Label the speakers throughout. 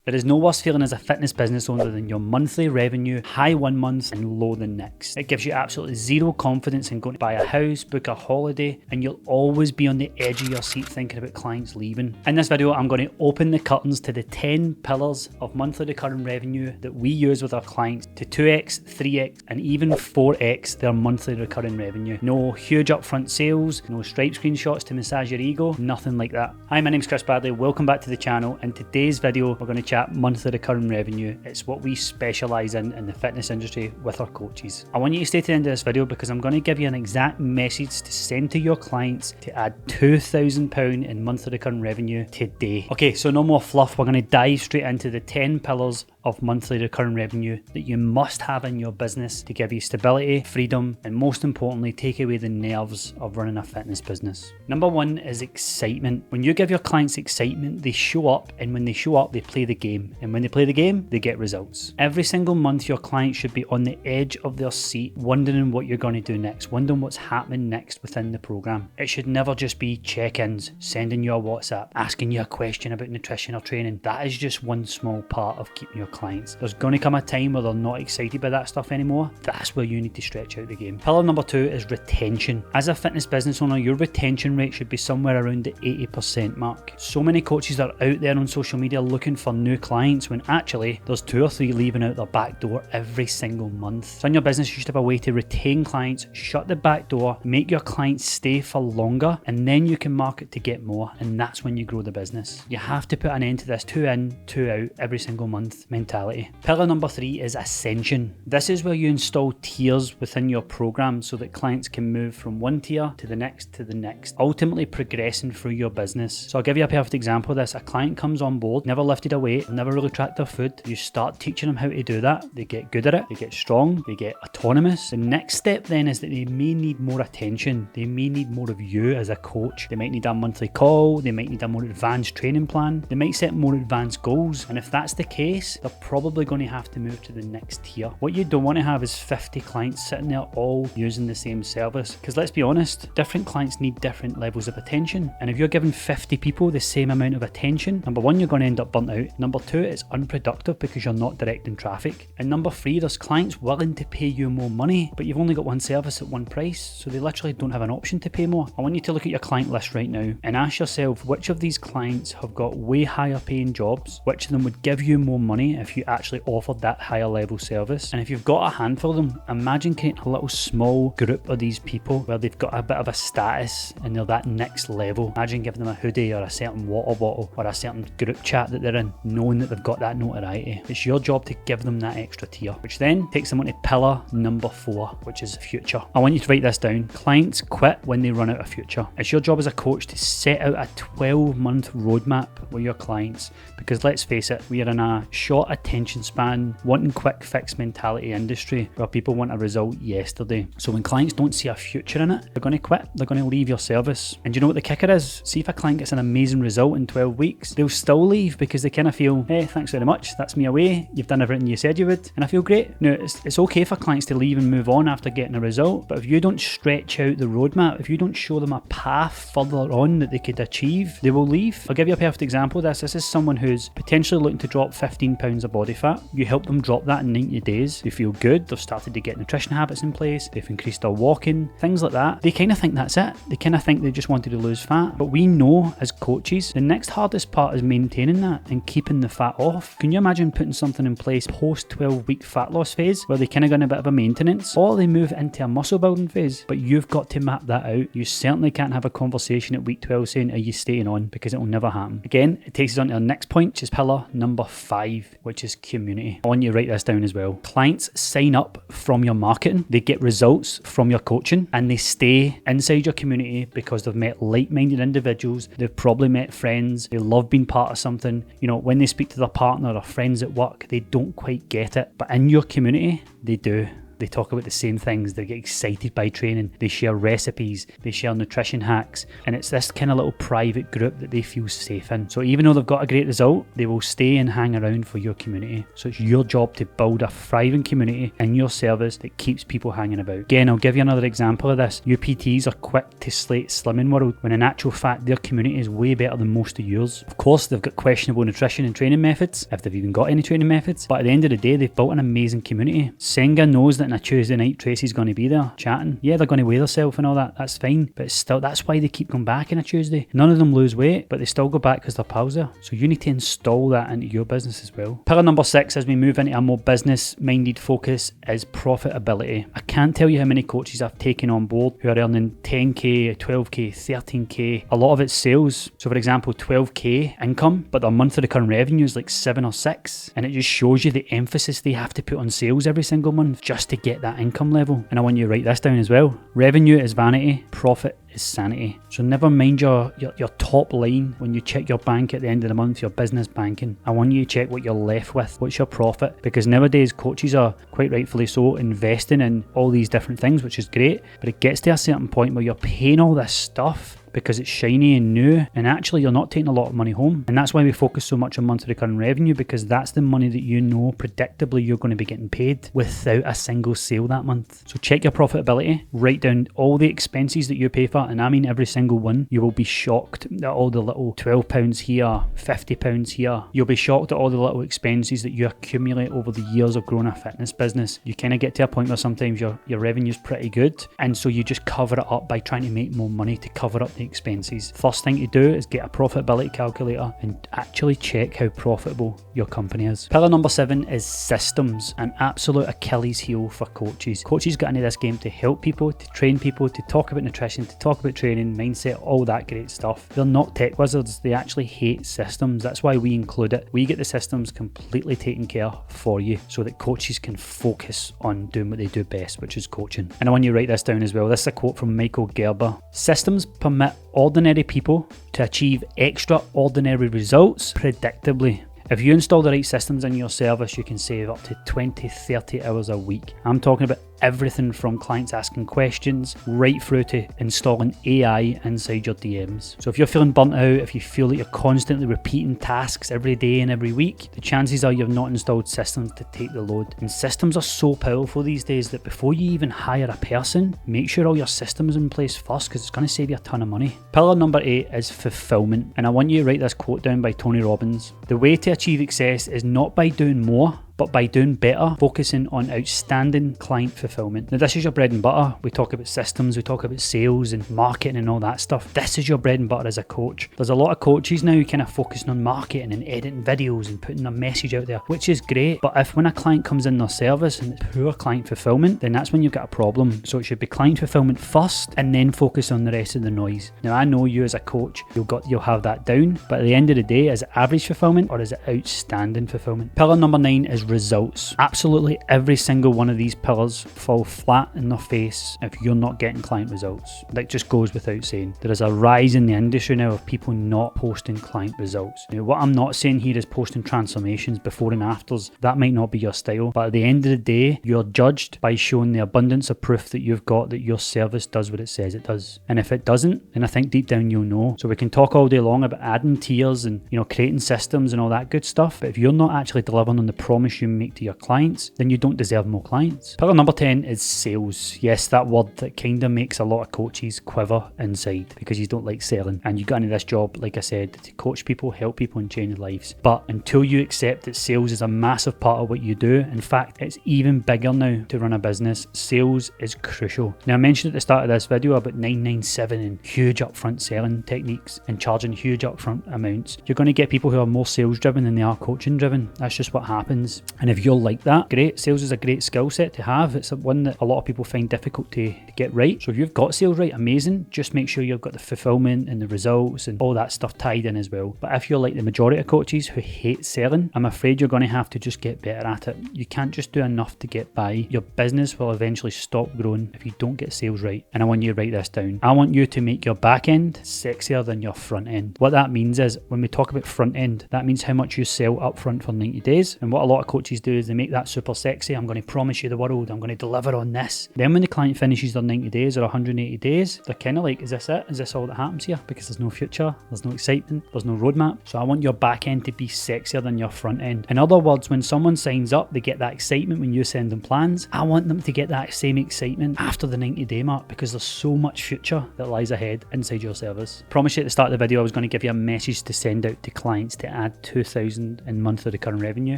Speaker 1: There is no worse feeling as a fitness business owner than your monthly revenue high one month and low the next. It gives you absolutely zero confidence in going to buy a house, book a holiday, and you'll always be on the edge of your seat thinking about clients leaving. In this video, I'm going to open the curtains to the 10 pillars of monthly recurring revenue that we use with our clients to 2x, 3x, and even 4x their monthly recurring revenue. No huge upfront sales, no Stripe screenshots to massage your ego, nothing like that. Hi, my name's Chris Bradley, welcome back to the channel. In today's video, we're going to chat monthly recurring revenue. It's what we specialise in the fitness industry with our coaches. I want you to stay to the end of this video because I'm going to give you an exact message to send to your clients to add £2,000 in monthly recurring revenue today. Okay, so no more fluff. We're going to dive straight into the 10 pillars of monthly recurring revenue that you must have in your business to give you stability, freedom, and most importantly, take away the nerves of running a fitness business. Number one is excitement. When you give your clients excitement, they show up, and when they show up, they play the game. And when they play the game, they get results. Every single month, your clients should be on the edge of their seat, wondering what you're going to do next, wondering what's happening next within the program. It should never just be check-ins, sending you a WhatsApp, asking you a question about nutrition or training. That is just one small part of keeping your clients. There's going to come a time where they're not excited by that stuff anymore. That's where you need to stretch out the game. Pillar number two is retention. As a fitness business owner, your retention rate should be somewhere around the 80% mark. So many coaches are out there on social media looking for new clients when actually there's 2 or 3 leaving out their back door every single month. So in your business, you should have a way to retain clients, shut the back door, make your clients stay for longer, and then you can market to get more, and that's when you grow the business. You have to put an end to this 2 in, 2 out every single month mentality. Pillar number 3 is ascension. This is where you install tiers within your program so that clients can move from one tier to the next, ultimately progressing through your business. So I'll give you a perfect example of this. A client comes on board, never lifted a weight, never really tracked their food. You start teaching them how to do that. They get good at it, they get strong, they get autonomous. The next step then is that they may need more attention. They may need more of you as a coach. They might need a monthly call, they might need a more advanced training plan, they might set more advanced goals, and if that's the case, they're probably going to have to move to the next tier. What you don't want to have is 50 clients sitting there all using the same service, because let's be honest, different clients need different levels of attention, and if you're giving 50 people the same amount of attention, number one, you're going to end up burnt out. Number two, it's unproductive because you're not directing traffic. And number three, there's clients willing to pay you more money, but you've only got one service at one price, so they literally don't have an option to pay more. I want you to look at your client list right now and ask yourself which of these clients have got way higher paying jobs, which of them would give you more money if you actually offered that higher level service. And if you've got a handful of them, imagine creating a little small group of these people where they've got a bit of a status and they're that next level. Imagine giving them a hoodie or a certain water bottle or a certain group chat that they're in, knowing that they've got that notoriety. It's your job to give them that extra tier, which then takes them on to pillar number 4, which is future. I want you to write this down. Clients quit when they run out of future. It's your job as a coach to set out a 12-month roadmap with your clients, because let's face it, we are in a short attention span, wanting quick fix mentality industry where people want a result yesterday. So when clients don't see a future in it, they're going to quit. They're going to leave your service. And you know what the kicker is? See, if a client gets an amazing result in 12 weeks, they'll still leave because they kind of feel, hey, thanks very much, that's me away, you've done everything you said you would, and I feel great. Now, it's okay for clients to leave and move on after getting a result, but if you don't stretch out the roadmap, if you don't show them a path further on that they could achieve, they will leave. I'll give you a perfect example of this. This is someone who's potentially looking to drop 15 pounds of body fat. You help them drop that in 90 days. They feel good, they've started to get nutrition habits in place, they've increased their walking, things like that. They kind of think that's it. They kind of think they just wanted to lose fat. But we know as coaches, the next hardest part is maintaining that and keeping the fat off. Can you imagine putting something in place post 12-week fat loss phase where they kind of go in a bit of a maintenance, or they move into a muscle building phase? But you've got to map that out. You certainly can't have a conversation at week 12 saying, are you staying on? Because it will never happen. Again, it takes us on to our next point, which is pillar number 5, which is community. I want you to write this down as well. Clients sign up from your marketing, they get results from your coaching, and they stay inside your community because they've met like-minded individuals, they've probably met friends, they love being part of something. You know, when they speak to their partner or friends at work, they don't quite get it, but in your community, they do. They talk about the same things. They get excited by training. They share recipes. They share nutrition hacks. And it's this kind of little private group that they feel safe in. So even though they've got a great result, they will stay and hang around for your community. So it's your job to build a thriving community in your service that keeps people hanging about. Again, I'll give you another example of this. UPTs are quick to slate Slimming World, when in actual fact their community is way better than most of yours. Of course, they've got questionable nutrition and training methods, if they've even got any training methods, but at the end of the day, they've built an amazing community. Senga knows that on a Tuesday night, Tracy's going to be there chatting. Yeah, they're going to weigh themselves and all that, that's fine, but it's still, that's why they keep going back on a Tuesday. None of them lose weight, but they still go back because they're pals there. So you need to install that into your business as well. Pillar number 6, as we move into a more business-minded focus, is profitability. I can't tell you how many coaches I've taken on board who are earning 10k, 12k, 13k. A lot of it's sales. So for example, 12k income, but their monthly recurring revenue is like 7 or 6. And it just shows you the emphasis they have to put on sales every single month just to get that income level. And I want you to write this down as well. Revenue is vanity, profit is sanity. So never mind your top line when you check your bank at the end of the month, your business banking. I want you to check what you're left with. What's your profit? Because nowadays coaches are, quite rightfully so, investing in all these different things, which is great, but it gets to a certain point where you're paying all this stuff because it's shiny and new, and actually you're not taking a lot of money home. And that's why we focus so much on monthly recurring revenue, because that's the money that you know predictably you're going to be getting paid without a single sale that month. So check your profitability, write down all the expenses that you pay for, and I mean every single one. You will be shocked at all the little £12 here, £50 here. You'll be shocked at all the little expenses that you accumulate over the years of growing a fitness business. You kind of get to a point where sometimes your revenue's pretty good, and so you just cover it up by trying to make more money to cover up the expenses. First thing to do is get a profitability calculator and actually check how profitable your company is. Pillar number 7 is systems, an absolute Achilles heel for coaches. Coaches get into this game to help people, to train people, to talk about nutrition, to talk about training, mindset, all that great stuff. They're not tech wizards. They actually hate systems. That's why we include it. We get the systems completely taken care for you so that coaches can focus on doing what they do best, which is coaching. And I want you to write this down as well. This is a quote from Michael Gerber. Systems permit ordinary people to achieve extraordinary results predictably. If you install the right systems in your service, you can save up to 20-30 hours a week. I'm talking about everything from clients asking questions right through to installing AI inside your DMs. So if you're feeling burnt out, if you feel that you're constantly repeating tasks every day and every week, the chances are you've not installed systems to take the load. And systems are so powerful these days that before you even hire a person, make sure all your systems are in place first, because it's going to save you a ton of money. Pillar number 8 is fulfillment. And I want you to write this quote down by Tony Robbins. The way to achieve success is not by doing more, but by doing better, focusing on outstanding client fulfillment. Now, this is your bread and butter. We talk about systems, we talk about sales and marketing and all that stuff. This is your bread and butter as a coach. There's a lot of coaches now kind of focusing on marketing and editing videos and putting a message out there, which is great. But if when a client comes in their service and it's poor client fulfillment, then that's when you've got a problem. So it should be client fulfillment first and then focus on the rest of the noise. Now, I know you as a coach, you'll have that down, but at the end of the day, is it average fulfillment or is it outstanding fulfillment? Pillar number 9 is results. Absolutely every single one of these pillars fall flat in their face if you're not getting client results. That just goes without saying. There is a rise in the industry now of people not posting client results. Now, what I'm not saying here is posting transformations before and afters. That might not be your style, but at the end of the day, you're judged by showing the abundance of proof that you've got that your service does what it says it does. And if it doesn't, then I think deep down you'll know. So we can talk all day long about adding tiers and creating systems and all that good stuff, but if you're not actually delivering on the promise you make to your clients, then you don't deserve more clients. Pillar number 10 is sales. Yes, that word that kind of makes a lot of coaches quiver inside because you don't like selling. And you got into this job, like I said, to coach people, help people and change lives. But until you accept that sales is a massive part of what you do, in fact, it's even bigger now to run a business. Sales is crucial. Now, I mentioned at the start of this video about 997 and huge upfront selling techniques and charging huge upfront amounts. You're going to get people who are more sales driven than they are coaching driven. That's just what happens. And if you're like that, great. Sales is a great skill set to have. It's one that a lot of people find difficult to get right. So if you've got sales right, amazing. Just make sure you've got the fulfillment and the results and all that stuff tied in as well. But if you're like the majority of coaches who hate selling, I'm afraid you're going to have to just get better at it. You can't just do enough to get by. Your business will eventually stop growing if you don't get sales right. And I want you to write this down. I want you to make your back end sexier than your front end. What that means is, when we talk about front end, that means how much you sell up front for 90 days. And what a lot of coaches do is they make that super sexy. I'm going to promise you the world. I'm going to deliver on this. Then when the client finishes their 90 days or 180 days, they're kind of like, is this it? Is this all that happens here? Because there's no future, there's no excitement, there's no roadmap. So I want your back end to be sexier than your front end. In other words, when someone signs up, they get that excitement when you send them plans. I want them to get that same excitement after the 90-day mark, because there's so much future that lies ahead inside your service. Promise you at the start of the video I was going to give you a message to send out to clients to add 2,000 in monthly recurring revenue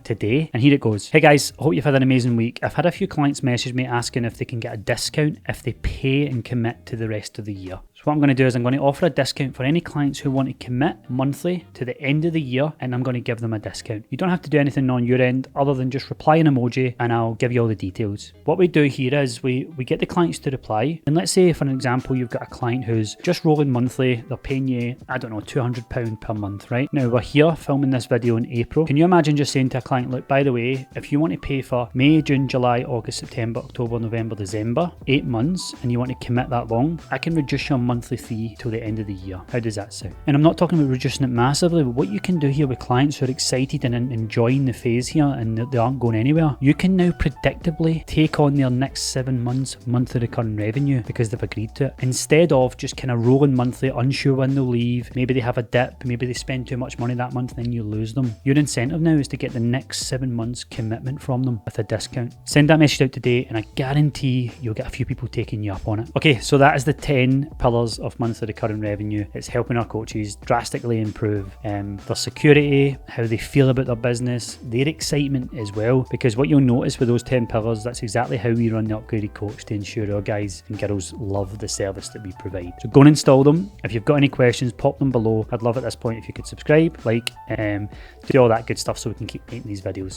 Speaker 1: today, and here it goes. Hey guys, hope you've had an amazing week. I've had a few clients message me asking if they can get a discount if they pay and commit to the rest of the year. So what I'm going to do is I'm going to offer a discount for any clients who want to commit monthly to the end of the year, and I'm going to give them a discount. You don't have to do anything on your end other than just reply an emoji and I'll give you all the details. What we do here is we get the clients to reply, and let's say for an example you've got a client who's just rolling monthly, they're paying you, I don't know, £200 per month, right? Now we're here filming this video in April. Can you imagine just saying to a client, look, by the way, if you want to pay for May, June, July, August, September, October, November, December, 8 months, and you want to commit that long, I can reduce your monthly fee till the end of the year. How does that sound? And I'm not talking about reducing it massively, but what you can do here with clients who are excited and enjoying the phase here and they aren't going anywhere, you can now predictably take on their next 7 months monthly recurring revenue because they've agreed to it, instead of just kind of rolling monthly, unsure when they'll leave. Maybe they have a dip, maybe they spend too much money that month, then you lose them. Your incentive now is to get the next 7 months commitment from them with a discount. Send that message out today and I guarantee you'll get a few people taking you up on it. Okay, so that is the 10 pillars of monthly recurring revenue. It's helping our coaches drastically improve their security, how they feel about their business, their excitement as well, because what you'll notice with those 10 pillars, that's exactly how we run the Upgraded Coach to ensure our guys and girls love the service that we provide. So go and install them. If you've got any questions, pop them below. I'd love at this point if you could subscribe, like, do all that good stuff so we can keep making these videos.